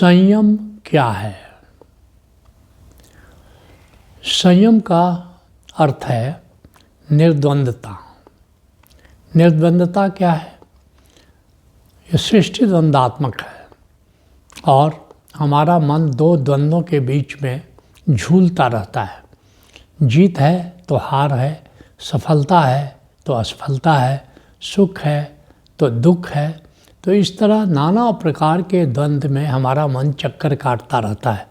संयम क्या है? संयम का अर्थ है निर्द्वंद्वता। निर्द्वंद्वता क्या है? ये सृष्टि द्वंद्वात्मक है और हमारा मन दो द्वंद्वों के बीच में झूलता रहता है। जीत है तो हार है, सफलता है तो असफलता है, सुख है तो दुख है। तो इस तरह नाना प्रकार के द्वंद्व में हमारा मन चक्कर काटता रहता है।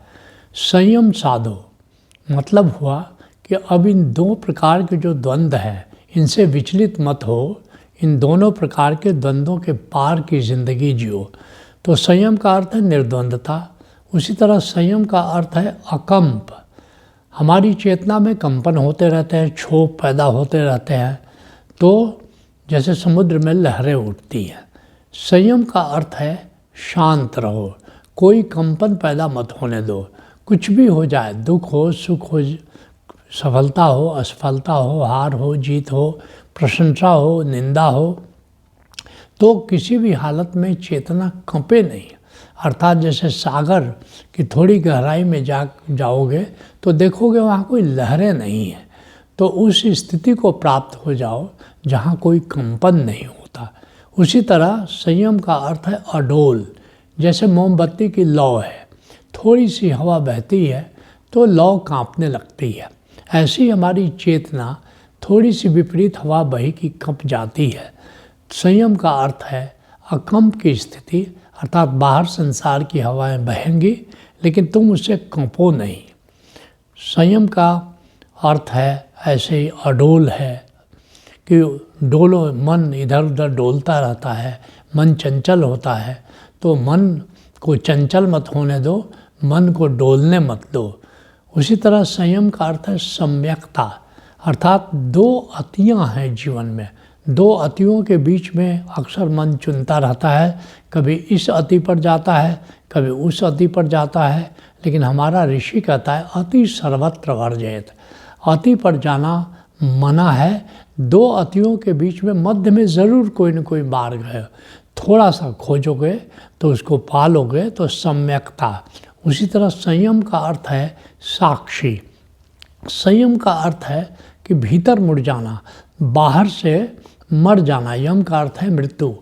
संयम साधो मतलब हुआ कि अब इन दो प्रकार के जो द्वंद्व है इनसे विचलित मत हो, इन दोनों प्रकार के द्वंद्वों के पार की ज़िंदगी जियो। तो संयम का अर्थ है निर्द्वंद्वता। उसी तरह संयम का अर्थ है अकंप। हमारी चेतना में कंपन होते रहते हैं, क्षोभ पैदा होते रहते हैं, तो जैसे समुद्र में लहरें उठती हैं। संयम का अर्थ है शांत रहो, कोई कंपन पैदा मत होने दो। कुछ भी हो जाए, दुख हो, सुख हो, सफलता हो, असफलता हो, हार हो, जीत हो, प्रशंसा हो, निंदा हो, तो किसी भी हालत में चेतना कंपे नहीं। अर्थात जैसे सागर की थोड़ी गहराई में जाओगे तो देखोगे वहाँ कोई लहरें नहीं है। तो उस स्थिति को प्राप्त हो जाओ जहाँ कोई कंपन नहीं होता। उसी तरह संयम का अर्थ है अडोल। जैसे मोमबत्ती की लौ है, थोड़ी सी हवा बहती है तो लौ कांपने लगती है। ऐसी हमारी चेतना थोड़ी सी विपरीत हवा बही की कंप जाती है। संयम का अर्थ है अकंप की स्थिति, अर्थात बाहर संसार की हवाएं बहेंगी लेकिन तुम उससे कंपो नहीं। संयम का अर्थ है ऐसे ही अडोल है कि डोलो, मन इधर उधर डोलता रहता है, मन चंचल होता है। तो मन को चंचल मत होने दो, मन को डोलने मत दो। उसी तरह संयम का अर्थ है सम्यकता, अर्थात दो अतियाँ हैं जीवन में। दो अतियों के बीच में अक्सर मन चुनता रहता है, कभी इस अति पर जाता है, कभी उस अति पर जाता है। लेकिन हमारा ऋषि कहता है अति सर्वत्र वर्जेत, अति पर जाना मना है। दो अतियों के बीच में मध्य में ज़रूर कोई न कोई मार्ग है, थोड़ा सा खोजोगे तो उसको पालोगे, तो सम्यकता। उसी तरह संयम का अर्थ है साक्षी। संयम का अर्थ है कि भीतर मुड़ जाना, बाहर से मर जाना। यम का अर्थ है मृत्यु।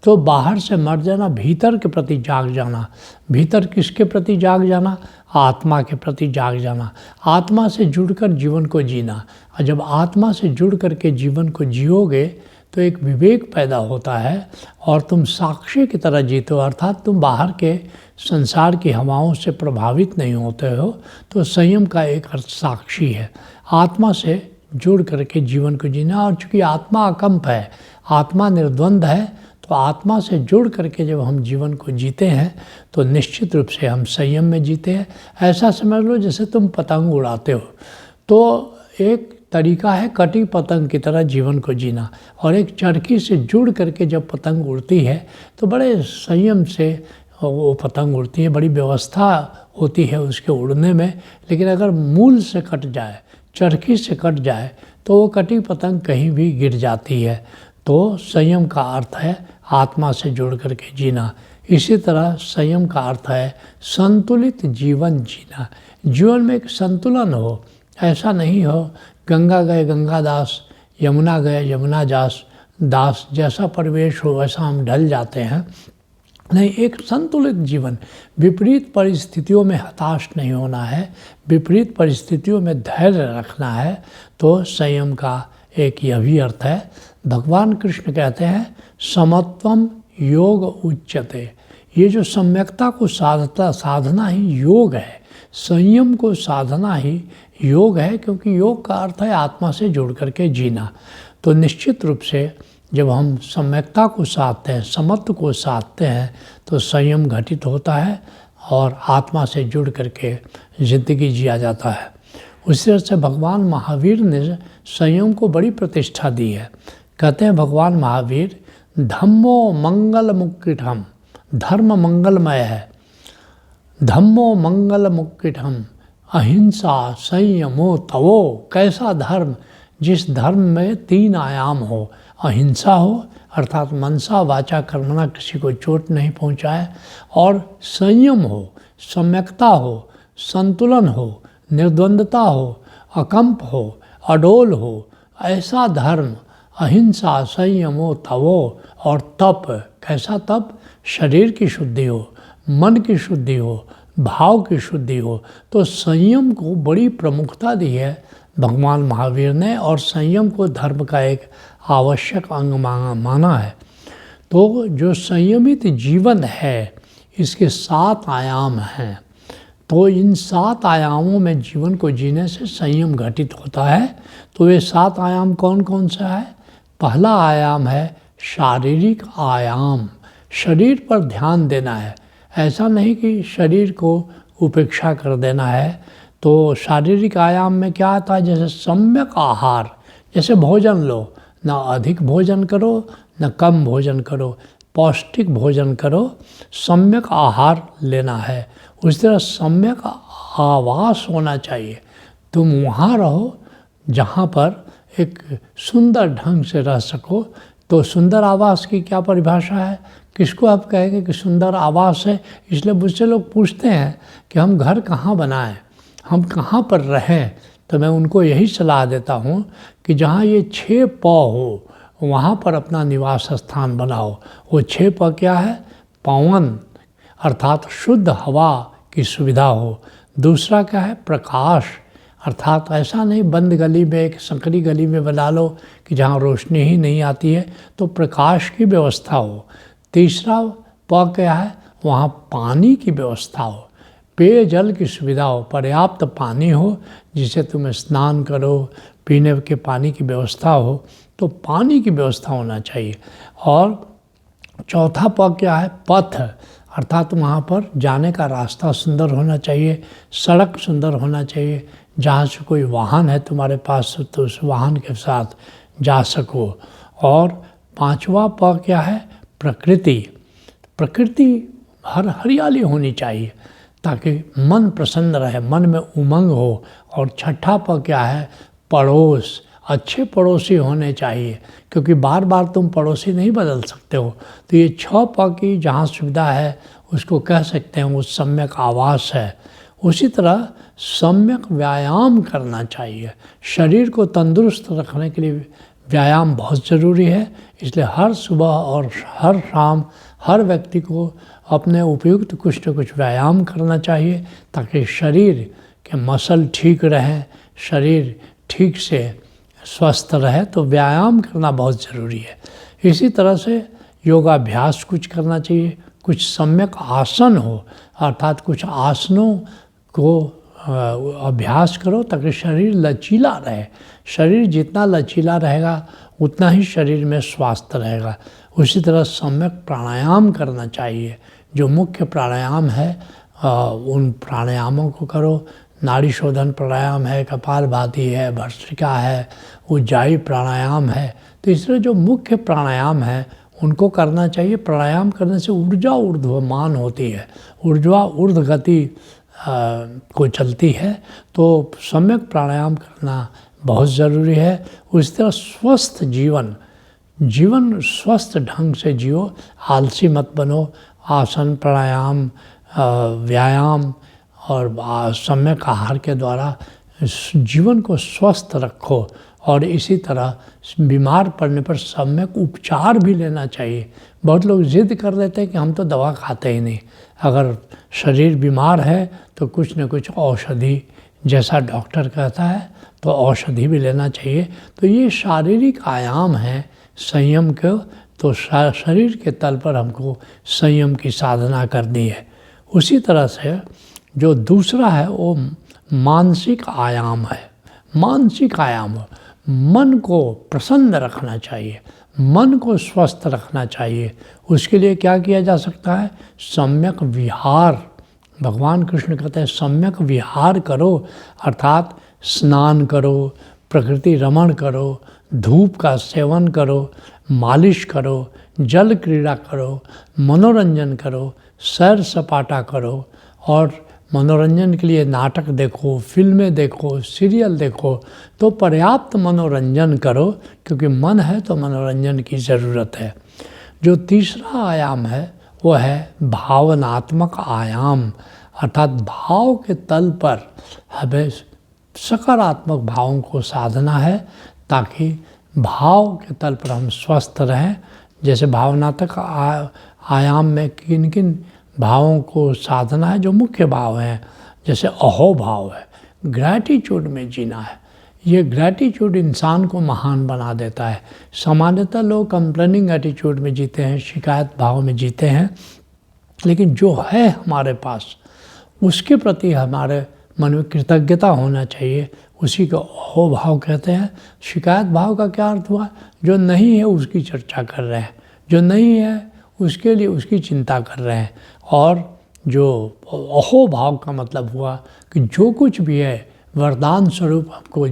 तो बाहर से मर जाना, भीतर के प्रति जाग जाना। भीतर किसके प्रति जाग जाना? आत्मा के प्रति जाग जाना, आत्मा से जुड़कर जीवन को जीना। और जब आत्मा से जुड़ करके जीवन को जियोगे तो एक विवेक पैदा होता है और तुम साक्षी की तरह जीते हो, अर्थात तुम बाहर के संसार की हवाओं से प्रभावित नहीं होते हो। तो संयम का एक अर्थ साक्षी है, आत्मा से जुड़ करके जीवन को जीना। और चूँकि आत्मा अकंप है, आत्मा निर्द्वंद है, तो आत्मा से जुड़ करके जब हम जीवन को जीते हैं तो निश्चित रूप से हम संयम में जीते हैं। ऐसा समझ लो जैसे तुम पतंग उड़ाते हो, तो एक तरीका है कटी पतंग की तरह जीवन को जीना, और एक चरखी से जुड़ करके जब पतंग उड़ती है तो बड़े संयम से वो पतंग उड़ती है, बड़ी व्यवस्था होती है उसके उड़ने में। लेकिन अगर मूल से कट जाए, चरखी से कट जाए, तो वो कटी पतंग कहीं भी गिर जाती है। तो संयम का अर्थ है आत्मा से जुड़ करके जीना। इसी तरह संयम का अर्थ है संतुलित जीवन जीना। जीवन में एक संतुलन हो, ऐसा नहीं हो गंगा गए गंगादास, यमुना गए यमुना दास, जैसा परिवेश हो वैसा हम ढल जाते हैं। नहीं, एक संतुलित जीवन, विपरीत परिस्थितियों में हताश नहीं होना है, विपरीत परिस्थितियों में धैर्य रखना है। तो संयम का एक यह भी अर्थ है। भगवान कृष्ण कहते हैं समत्वम योग उच्यते। ये जो सम्यकता को साधना ही योग है, संयम को साधना ही योग है, क्योंकि योग का अर्थ है आत्मा से जुड़ करके जीना। तो निश्चित रूप से जब हम सम्यकता को साधते हैं, समत्व को साधते हैं, तो संयम घटित होता है और आत्मा से जुड़ करके ज़िंदगी जिया जाता है। उसी तरह से भगवान महावीर ने संयम को बड़ी प्रतिष्ठा दी है। कहते हैं भगवान महावीर, धम्मो मंगल मुक्किठम, धर्म मंगलमय है। धम्मो मंगल मुक्किठम अहिंसा संयमो तवो। कैसा धर्म? जिस धर्म में 3 आयाम हो, अहिंसा हो, अर्थात मनसा वाचा कर्मणा किसी को चोट नहीं पहुँचाए, और संयम हो, सम्यकता हो, संतुलन हो, निर्द्वंदता हो, अकंप हो, अडोल हो, ऐसा धर्म, अहिंसा, संयमो तवो, और तप, कैसा तप? शरीर की शुद्धि हो, मन की शुद्धि हो, भाव की शुद्धि हो। तो संयम को बड़ी प्रमुखता दी है भगवान महावीर ने, और संयम को धर्म का एक आवश्यक अंग माना है। तो जो संयमित जीवन है, इसके 7 आयाम हैं। तो इन 7 आयामों में जीवन को जीने से संयम घटित होता है। तो ये 7 आयाम कौन कौन सा है? पहला आयाम है शारीरिक आयाम। शरीर पर ध्यान देना है, ऐसा नहीं कि शरीर को उपेक्षा कर देना है। तो शारीरिक आयाम में क्या आता है? जैसे सम्यक आहार, जैसे भोजन लो, ना अधिक भोजन करो न कम भोजन करो, पौष्टिक भोजन करो, सम्यक आहार लेना है। उस तरह सम्यक आवास होना चाहिए। तुम वहाँ रहो जहाँ पर एक सुंदर ढंग से रह सको। तो सुंदर आवास की क्या परिभाषा है? किसको आप कहेंगे कि सुंदर आवास है? इसलिए मुझसे लोग पूछते हैं कि हम घर कहाँ बनाएं, हम कहाँ पर रहें। तो मैं उनको यही सलाह देता हूँ कि जहाँ ये 6 पौ हो, वहाँ पर अपना निवास स्थान बनाओ। वो 6 पौ क्या है? पवन, अर्थात शुद्ध हवा की सुविधा हो। दूसरा क्या है? प्रकाश, अर्थात ऐसा नहीं बंद गली में, एक संकरी गली में बना लो कि जहाँ रोशनी ही नहीं आती है, तो प्रकाश की व्यवस्था हो। तीसरा प क्या है? वहाँ पानी की व्यवस्था हो, पेयजल की सुविधा हो, पर्याप्त पानी हो जिसे तुम स्नान करो, पीने के पानी की व्यवस्था हो। तो पानी की व्यवस्था होना चाहिए। और चौथा प क्या है? पथ, अर्थात वहाँ पर जाने का रास्ता सुंदर होना चाहिए, सड़क सुंदर होना चाहिए, जहाँ से कोई वाहन है तुम्हारे पास तो उस वाहन के साथ जा सको। और 5वां प क्या है? प्रकृति। प्रकृति हरियाली होनी चाहिए ताकि मन प्रसन्न रहे, मन में उमंग हो। और 6ठा प क्या है? पड़ोस, अच्छे पड़ोसी होने चाहिए, क्योंकि बार बार तुम पड़ोसी नहीं बदल सकते हो। तो ये 6 प की जहाँ सुविधा है उसको कह सकते हैं वो सम्यक आवास है। उसी तरह सम्यक व्यायाम करना चाहिए। शरीर को तंदुरुस्त रखने के लिए व्यायाम बहुत ज़रूरी है। इसलिए हर सुबह और हर शाम हर व्यक्ति को अपने उपयुक्त कुछ न कुछ व्यायाम करना चाहिए, ताकि शरीर के मसल ठीक रहें, शरीर ठीक से स्वस्थ रहे। तो व्यायाम करना बहुत ज़रूरी है। इसी तरह से योगाभ्यास कुछ करना चाहिए, कुछ सम्यक आसन हो, अर्थात कुछ आसनों को अभ्यास करो ताकि शरीर लचीला रहे। शरीर जितना लचीला रहेगा उतना ही शरीर में स्वास्थ्य रहेगा। उसी तरह सम्यक प्राणायाम करना चाहिए। जो मुख्य प्राणायाम है उन प्राणायामों को करो। नाड़ी शोधन प्राणायाम है, कपालभाति है, भस्त्रिका है, उज्जाई प्राणायाम है। तो इस तरह जो मुख्य प्राणायाम है उनको करना चाहिए। प्राणायाम करने से ऊर्जा ऊर्ध्वमान होती है, ऊर्जा ऊर्ध्व गति को चलती है। तो सम्यक प्राणायाम करना बहुत ज़रूरी है। उस तरह स्वस्थ जीवन स्वस्थ ढंग से जियो, आलसी मत बनो। आसन, प्राणायाम, व्यायाम और सम्यक आहार के द्वारा जीवन को स्वस्थ रखो। और इसी तरह बीमार पड़ने पर सम्यक उपचार भी लेना चाहिए। बहुत लोग जिद कर लेते हैं कि हम तो दवा खाते ही नहीं। अगर शरीर बीमार है तो कुछ न कुछ औषधि, जैसा डॉक्टर कहता है, तो औषधि भी लेना चाहिए। तो ये शारीरिक आयाम हैं संयम के। तो शरीर के तल पर हमको संयम की साधना करनी है। उसी तरह से जो दूसरा है वो मानसिक आयाम है। मानसिक आयाम, मन को प्रसन्न रखना चाहिए, मन को स्वस्थ रखना चाहिए। उसके लिए क्या किया जा सकता है? सम्यक विहार। भगवान कृष्ण कहते हैं सम्यक विहार करो, अर्थात स्नान करो, प्रकृति रमण करो, धूप का सेवन करो, मालिश करो, जल क्रीड़ा करो, मनोरंजन करो, सैर सपाटा करो और मनोरंजन के लिए नाटक देखो, फिल्में देखो, सीरियल देखो, तो पर्याप्त मनोरंजन करो, क्योंकि मन है तो मनोरंजन की ज़रूरत है। जो तीसरा आयाम है वो है भावनात्मक आयाम, अर्थात भाव के तल पर हमें सकारात्मक भावों को साधना है, ताकि भाव के तल पर हम स्वस्थ रहें। जैसे भावनात्मक आयाम में किन किन भावों को साधना है, जो मुख्य भाव हैं, जैसे अहो भाव है, ग्रैटिट्यूड में जीना है। ये ग्रैटिट्यूड इंसान को महान बना देता है। सामान्यतः लोग कंप्लेनिंग एटीट्यूड में जीते हैं, शिकायत भाव में जीते हैं, लेकिन जो है हमारे पास उसके प्रति हमारे मन में कृतज्ञता होना चाहिए, उसी को अहो भाव कहते हैं। शिकायत भाव का क्या अर्थ हुआ? जो नहीं है उसकी चर्चा कर रहे हैं, जो नहीं है उसके लिए उसकी चिंता कर रहे हैं। और जो अहो भाव का मतलब हुआ कि जो कुछ भी है वरदान स्वरूप हमको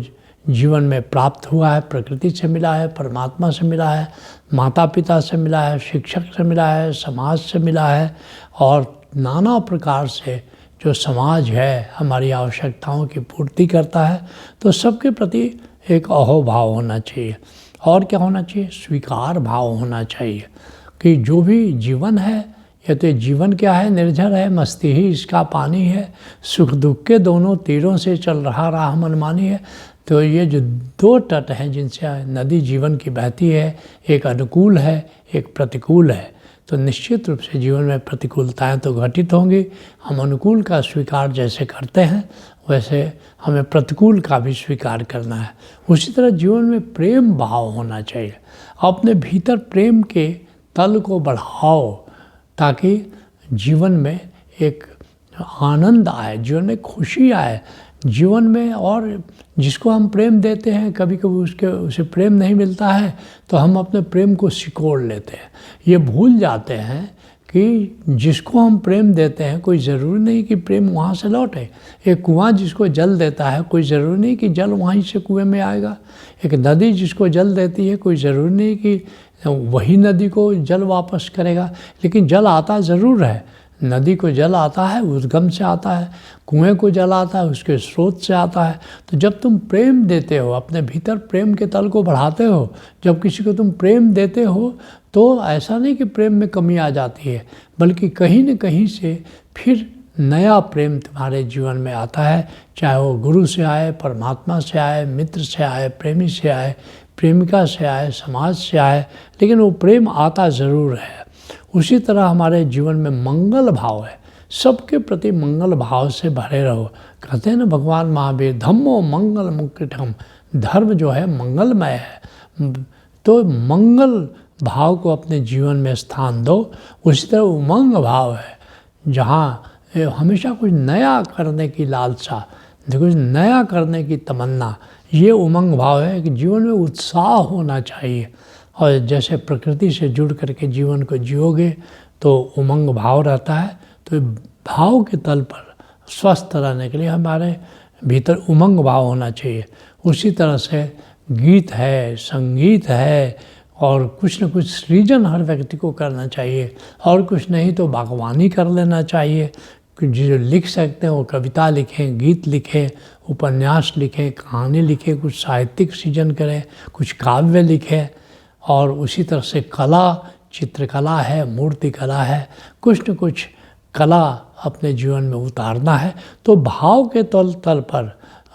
जीवन में प्राप्त हुआ है, प्रकृति से मिला है, परमात्मा से मिला है, माता पिता से मिला है, शिक्षक से मिला है, समाज से मिला है, और नाना प्रकार से जो समाज है हमारी आवश्यकताओं की पूर्ति करता है। तो सबके प्रति एक अहो भाव होना चाहिए। और क्या होना चाहिए? स्वीकार भाव होना चाहिए कि जो भी जीवन है, या तो जीवन क्या है? निर्झर है, मस्ती ही इसका पानी है, सुख दुख के दोनों तीरों से चल रहा राह मनमानी है। तो ये जो दो तट हैं जिनसे नदी जीवन की बहती है, एक अनुकूल है, एक प्रतिकूल है। तो निश्चित रूप से जीवन में प्रतिकूलताएं तो घटित होंगी। हम अनुकूल का स्वीकार जैसे करते हैं, वैसे हमें प्रतिकूल का भी स्वीकार करना है। उसी तरह जीवन में प्रेम भाव होना चाहिए। अपने भीतर प्रेम के तल को बढ़ाओ, ताकि जीवन में एक आनंद आए, जीवन में खुशी आए जीवन में। और जिसको हम प्रेम देते हैं, कभी कभी उसे प्रेम नहीं मिलता है, तो हम अपने प्रेम को सिकोड़ लेते हैं। ये भूल जाते हैं कि जिसको हम प्रेम देते हैं, कोई ज़रूरी नहीं कि प्रेम वहाँ से लौटे। एक कुआं जिसको जल देता है, कोई ज़रूरी नहीं कि जल वहीं से कुएं में आएगा। एक नदी जिसको जल देती है, कोई ज़रूरी नहीं कि वही नदी को जल वापस करेगा। लेकिन जल आता ज़रूर है। नदी को जल आता है, उद्गम से आता है, कुएं को जल आता है, उसके स्रोत से आता है। तो जब तुम प्रेम देते हो, अपने भीतर प्रेम के तल को बढ़ाते हो, जब किसी को तुम प्रेम देते हो, तो ऐसा नहीं कि प्रेम में कमी आ जाती है, बल्कि कहीं न कहीं से फिर नया प्रेम तुम्हारे जीवन में आता है। चाहे वो गुरु से आए, परमात्मा से आए, मित्र से आए, प्रेमी से आए, प्रेमिका से आए, समाज से आए, लेकिन वो प्रेम आता ज़रूर है। उसी तरह हमारे जीवन में मंगल भाव है, सबके प्रति मंगल भाव से भरे रहो। कहते हैं ना भगवान महावीर, धम्मो मंगल मुक्तिम, धर्म जो है मंगलमय है। तो मंगल भाव को अपने जीवन में स्थान दो। उसी तरह उमंग भाव है, जहाँ हमेशा कुछ नया करने की लालसा, कुछ नया करने की तमन्ना, ये उमंग भाव है कि जीवन में उत्साह होना चाहिए। और जैसे प्रकृति से जुड़ करके जीवन को जियोगे तो उमंग भाव रहता है। तो भाव के तल पर स्वस्थ रहने के लिए हमारे भीतर उमंग भाव होना चाहिए। उसी तरह से गीत है, संगीत है, और कुछ न कुछ सृजन हर व्यक्ति को करना चाहिए। और कुछ नहीं तो बागवानी कर लेना चाहिए। जो लिख सकते हैं वो कविता लिखें, गीत लिखें, उपन्यास लिखें, कहानी लिखें, कुछ साहित्यिक सृजन करें, कुछ काव्य लिखें। और उसी तरह से कला, चित्रकला है, मूर्ति कला है, कुछ न कुछ कला अपने जीवन में उतारना है। तो भाव के तल पर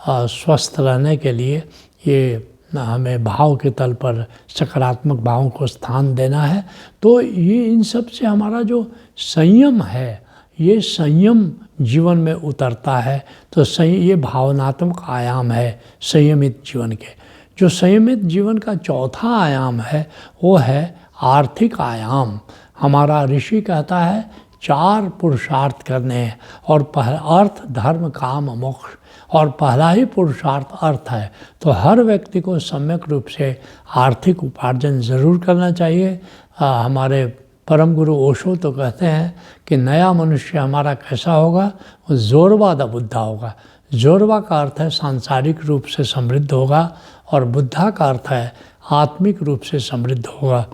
स्वस्थ रहने के लिए ये हमें भाव के तल पर सकारात्मक भावों को स्थान देना है। तो ये इन सब से हमारा जो संयम है, ये संयम जीवन में उतरता है। तो ये भावनात्मक आयाम है संयमित जीवन के। जो संयमित जीवन का चौथा आयाम है वो है आर्थिक आयाम। हमारा ऋषि कहता है 4 पुरुषार्थ करने हैं, और अर्थ, धर्म, काम, मोक्ष, और पहला ही पुरुषार्थ अर्थ है। तो हर व्यक्ति को सम्यक रूप से आर्थिक उपार्जन ज़रूर करना चाहिए। हमारे परम गुरु ओशो तो कहते हैं कि नया मनुष्य हमारा कैसा होगा? वो जोरवा द बुद्धा होगा। जोरवा का अर्थ है सांसारिक रूप से समृद्ध होगा, और बुद्धा का अर्थ है आत्मिक रूप से समृद्ध होगा।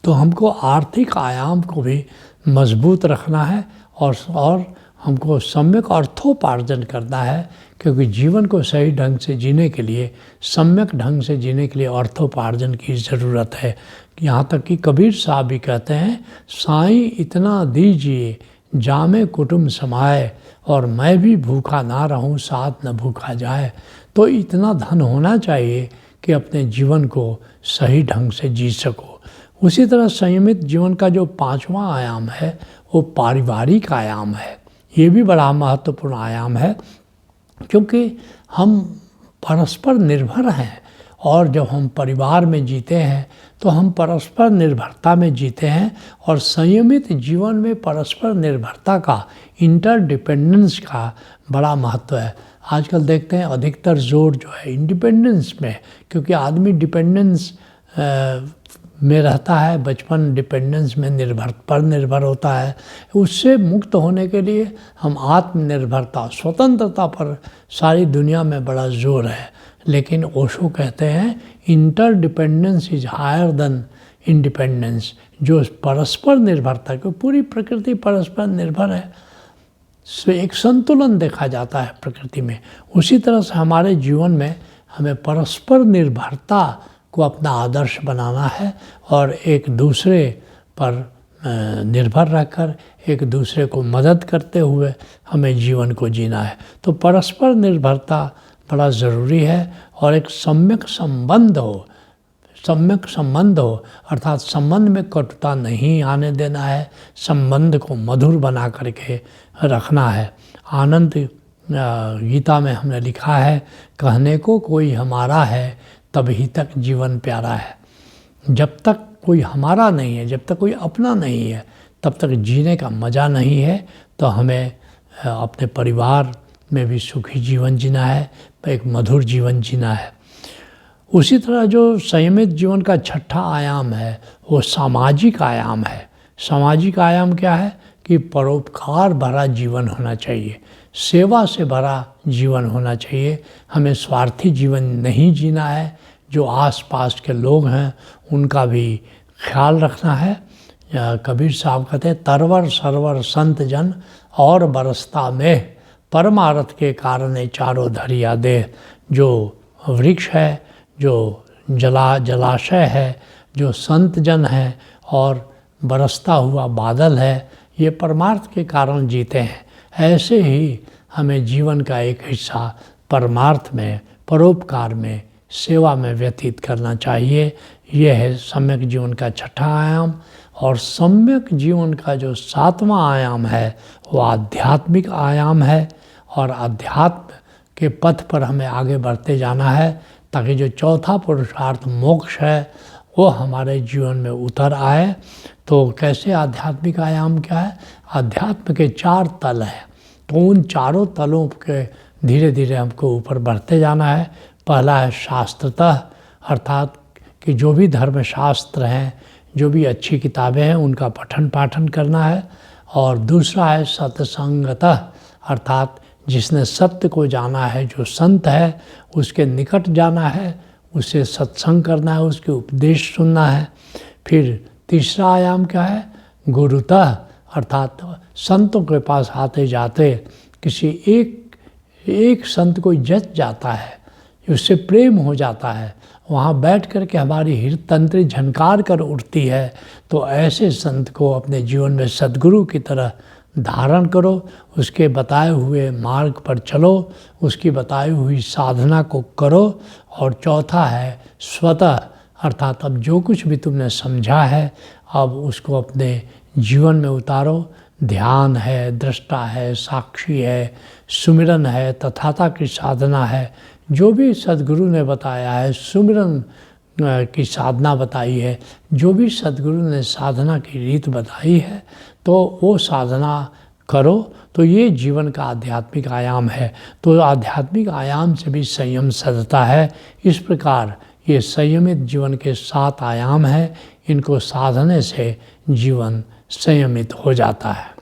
तो हमको आर्थिक आयाम को भी मजबूत रखना है, और हमको सम्यक अर्थोपार्जन करना है, क्योंकि जीवन को सही ढंग से जीने के लिए, सम्यक ढंग से जीने के लिए अर्थोपार्जन की ज़रूरत है। यहाँ तक कि कबीर साहब भी कहते हैं, साईं इतना दीजिए जामे कुटुंब समाए, और मैं भी भूखा ना रहूं साथ न भूखा जाए। तो इतना धन होना चाहिए कि अपने जीवन को सही ढंग से जी सको। उसी तरह संयमित जीवन का जो 5वां आयाम है वो पारिवारिक आयाम है। ये भी बड़ा महत्वपूर्ण आयाम है, क्योंकि हम परस्पर निर्भर हैं, और जब हम परिवार में जीते हैं तो हम परस्पर निर्भरता में जीते हैं। और संयमित जीवन में परस्पर निर्भरता का, इंटरडिपेंडेंस का बड़ा महत्व है। आजकल देखते हैं अधिकतर जोर जो है इंडिपेंडेंस में, क्योंकि आदमी डिपेंडेंस में रहता है, बचपन डिपेंडेंस में निर्भर होता है। उससे मुक्त होने के लिए हम आत्मनिर्भरता, स्वतंत्रता पर सारी दुनिया में बड़ा जोर है। लेकिन ओशो कहते हैं interdependence is higher than independence. जो परस्पर निर्भरता, क्योंकि पूरी प्रकृति परस्पर निर्भर है, एक संतुलन देखा जाता है प्रकृति में। उसी तरह से हमारे जीवन में हमें परस्पर निर्भरता को अपना आदर्श बनाना है, और एक दूसरे पर निर्भर रहकर एक दूसरे को मदद करते हुए हमें जीवन को जीना है। तो परस्पर निर्भरता बड़ा ज़रूरी है, और एक सम्यक संबंध हो, अर्थात संबंध में कटुता नहीं आने देना है, संबंध को मधुर बना करके रखना है। आनंद गीता में हमने लिखा है, कहने को कोई हमारा है तभी तक जीवन प्यारा है। जब तक कोई हमारा नहीं है, जब तक कोई अपना नहीं है, तब तक जीने का मज़ा नहीं है। तो हमें अपने परिवार में भी सुखी जीवन जीना है, एक मधुर जीवन जीना है। उसी तरह जो संयमित जीवन का 6ठा आयाम है वो सामाजिक आयाम है। सामाजिक आयाम क्या है कि परोपकार भरा जीवन होना चाहिए, सेवा से भरा जीवन होना चाहिए। हमें स्वार्थी जीवन नहीं जीना है, जो आसपास के लोग हैं उनका भी ख्याल रखना है। कबीर साहब कहते हैं, तरवर सरवर संत जन और बरसता में, परमार्थ के कारण चारों धरिया दे। जो वृक्ष है, जो जलाशय है, जो संत जन है और बरसता हुआ बादल है, ये परमार्थ के कारण जीते हैं। ऐसे ही हमें जीवन का एक हिस्सा परमार्थ में, परोपकार में, सेवा में व्यतीत करना चाहिए। यह है सम्यक जीवन का 6ठा आयाम। और सम्यक जीवन का जो 7वां आयाम है वो आध्यात्मिक आयाम है, और अध्यात्म के पथ पर हमें आगे बढ़ते जाना है, ताकि जो चौथा पुरुषार्थ मोक्ष है वो हमारे जीवन में उतर आए। तो कैसे आध्यात्मिक आयाम क्या है? अध्यात्म के 4 तल हैं, तो उन चारों तलों के धीरे धीरे हमको ऊपर बढ़ते जाना है। पहला है शास्त्रतः, अर्थात कि जो भी धर्मशास्त्र हैं, जो भी अच्छी किताबें हैं, उनका पठन पाठन करना है। और दूसरा है सत्संगतः, अर्थात जिसने सत्य को जाना है, जो संत है उसके निकट जाना है, उससे सत्संग करना है, उसके उपदेश सुनना है। फिर तीसरा आयाम क्या है? गुरुतः, अर्थात संतों के पास आते जाते किसी एक संत को जच जाता है, उससे प्रेम हो जाता है, वहाँ बैठ कर के हमारी हृदयतंत्री झनकार कर उठती है। तो ऐसे संत को अपने जीवन में सद्गुरु की तरह धारण करो, उसके बताए हुए मार्ग पर चलो, उसकी बताई हुई साधना को करो। और चौथा है स्वतः, अर्थात अब जो कुछ भी तुमने समझा है अब उसको अपने जीवन में उतारो। ध्यान है, दृष्टा है, साक्षी है, सुमिरन है, तथाता की साधना है, जो भी सद्गुरु ने बताया है, सुमिरन की साधना बताई है, जो भी सद्गुरु ने साधना की रीत बताई है, तो वो साधना करो। तो ये जीवन का आध्यात्मिक आयाम है। तो आध्यात्मिक आयाम से भी संयम सधता है। इस प्रकार ये संयमित जीवन के 7 आयाम हैं, इनको साधने से जीवन संयमित हो जाता है।